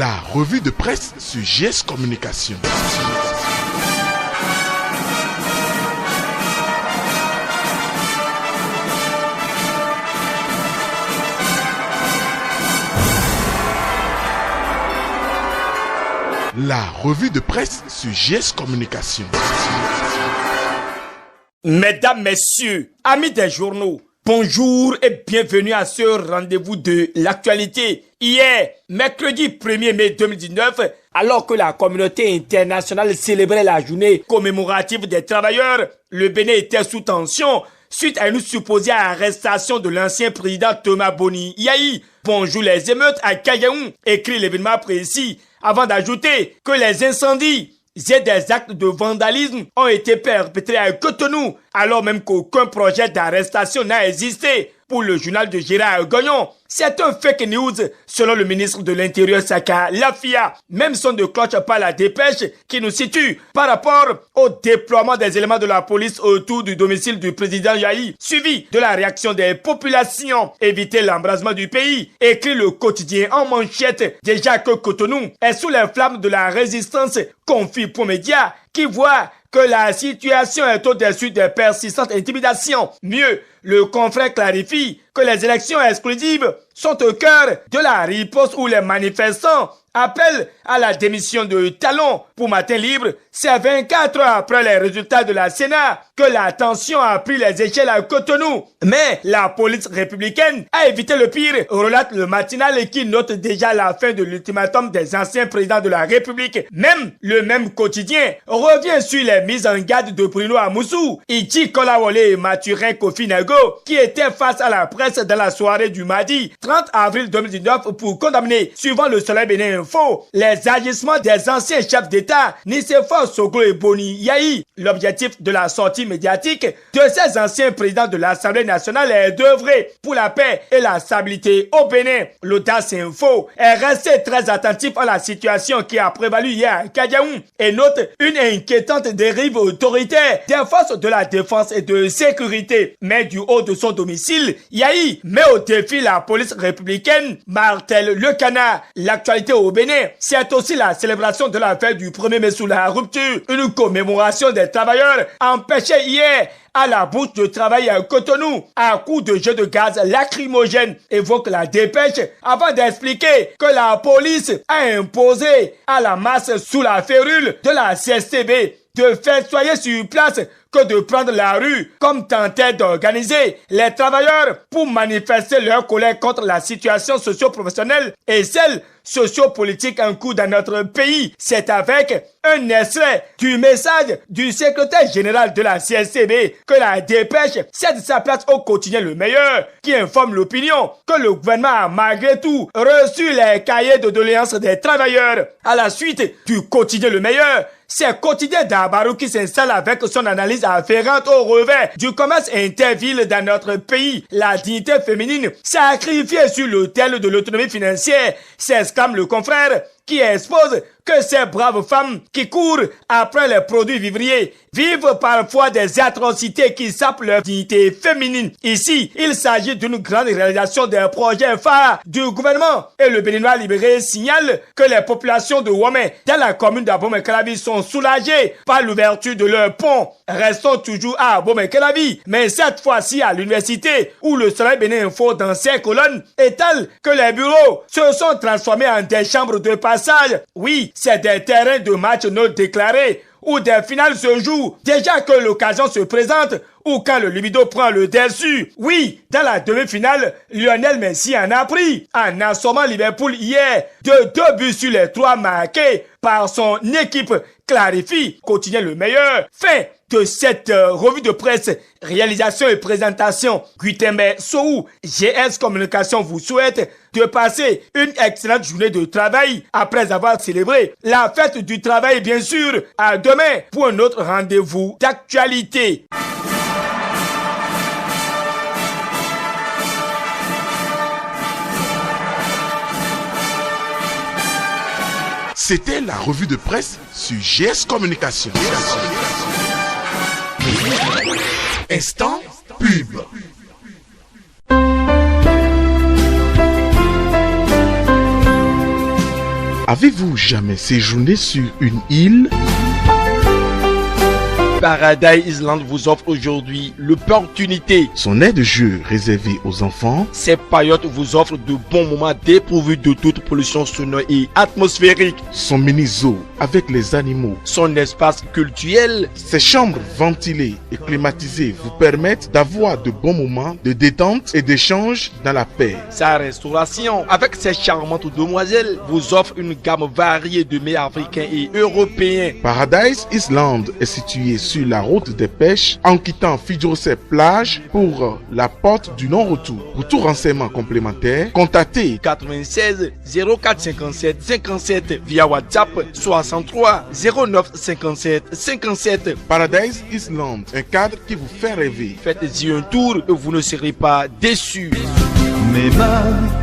La revue de presse sur GS Communication. La revue de presse sur GS Communication. Mesdames, messieurs, amis des journaux, bonjour et bienvenue à ce rendez-vous de l'actualité. Hier, mercredi 1er mai 2019, alors que la communauté internationale célébrait la journée commémorative des travailleurs, le Bénin était sous tension suite à une supposée arrestation de l'ancien président Thomas Boni Yayi. Bonjour les émeutes à Kayaoun, écrit l'événement précis, avant d'ajouter que les incendies et des actes de vandalisme ont été perpétrés à Cotonou, alors même qu'aucun projet d'arrestation n'a existé. Pour le journal de Gérard Gagnon, c'est un fake news selon le ministre de l'Intérieur Saka Lafia. Même son ne cloche pas la dépêche qui nous situe par rapport au déploiement des éléments de la police autour du domicile du président Yayi, suivi de la réaction des populations. Éviter l'embrasement du pays, écrit le quotidien en manchette. Déjà que Cotonou est sous les flammes de la résistance, confie pour médias qui voit que la situation est au-dessus des persistantes intimidations. Mieux, le confrère clarifie que les élections exclusives sont au cœur de la riposte où les manifestants appellent à la démission de Talon. Pour Matin Libre, c'est 24 heures après les résultats de la Sénat que la tension a pris les échelles à Cotonou. Mais la police républicaine a évité le pire, relate le matinal qui note déjà la fin de l'ultimatum des anciens présidents de la République. Même le même quotidien revient sur les mises en garde de Bruno Amoussou, Iti Kolawole et Mathurin Kofi Nago, qui étaient face à la presse dans la soirée du mardi 30 avril 2019 pour condamner, suivant le Soleil Bénin Info, les agissements des anciens chefs d'État Nicéphore Soglo et Boni Yayi. L'objectif de la sortie médiatique de ces anciens présidents de l'Assemblée nationale est d'œuvrer pour la paix et la stabilité au Bénin. L'Audace Info est resté très attentif à la situation qui a prévalu hier à Kadiaoum et note une inquiétante dérive autoritaire des forces de la défense et de sécurité. Mais du haut de son domicile, Yayi met au défi la police républicaine, martèle le canard. L'actualité au Bénin, c'est aussi la célébration de la fête du 1er mai sous la rupture. Une commémoration des travailleurs empêchait hier à la bouche de travail à Cotonou à coups de jeux de gaz lacrymogène, évoque la dépêche avant d'expliquer que la police a imposé à la masse sous la férule de la CSTB de faire soigner sur place que de prendre la rue comme tentaient d'organiser les travailleurs pour manifester leur colère contre la situation socio-professionnelle et celle socio-politique en cours dans notre pays. C'est avec un extrait du message du secrétaire général de la CSTB que la dépêche cède sa place au quotidien Le Meilleur, qui informe l'opinion que le gouvernement a malgré tout reçu les cahiers de doléances des travailleurs. À la suite du quotidien Le Meilleur, c'est Quotidien d'Abarou qui s'installe avec son analyse afférente au revers du commerce interville dans notre pays. La dignité féminine sacrifiée sur l'autel de l'autonomie financière, s'exclame le confrère, qui expose que ces braves femmes qui courent après les produits vivriers vivent parfois des atrocités qui sapent leur dignité féminine. Ici, il s'agit d'une grande réalisation des projets phares du gouvernement et le Béninois libéré signale que les populations de Womé dans la commune d'Abomey-Calavi sont soulagées par l'ouverture de leur pont. Restons toujours à Abomey-Calavi, mais cette fois-ci à l'université où le Soleil Bénin Info dans ses colonnes étale que les bureaux se sont transformés en des chambres de passage. Oui, c'est des terrains de match non déclarés où des finales se jouent déjà que l'occasion se présente ou quand le libido prend le dessus. Oui, dans la demi-finale, Lionel Messi en a pris en assommant Liverpool hier de 2 buts sur les 3 marqués par son équipe, clarifie Quotidien Le Meilleur. Fin de cette revue de presse, réalisation et présentation, Guitembe Sou, GS Communication vous souhaite de passer une excellente journée de travail après avoir célébré la fête du travail, bien sûr. À demain pour un autre rendez-vous d'actualité. C'était la revue de presse sur GS Communication. Instant pub. Avez-vous jamais séjourné sur une île? Paradise Island vous offre aujourd'hui l'opportunité. Son aire de jeu réservée aux enfants. Ces paillotes vous offrent de bons moments dépourvus de toute pollution sonore et atmosphérique. Son mini-zoo avec les animaux. Son espace culturel. Ses chambres ventilées et climatisées vous permettent d'avoir de bons moments de détente et d'échange dans la paix. Sa restauration, avec ses charmantes demoiselles, vous offre une gamme variée de mets africains et européens. Paradise Island est situé sur la route des pêches en quittant Fidjose plage pour la porte du non-retour. Pour tout renseignement complémentaire, contactez 96 04 57 57 via WhatsApp 63 09 57 57. Paradise Island, un cadre qui vous fait rêver. Faites-y un tour et vous ne serez pas déçus. Mes mains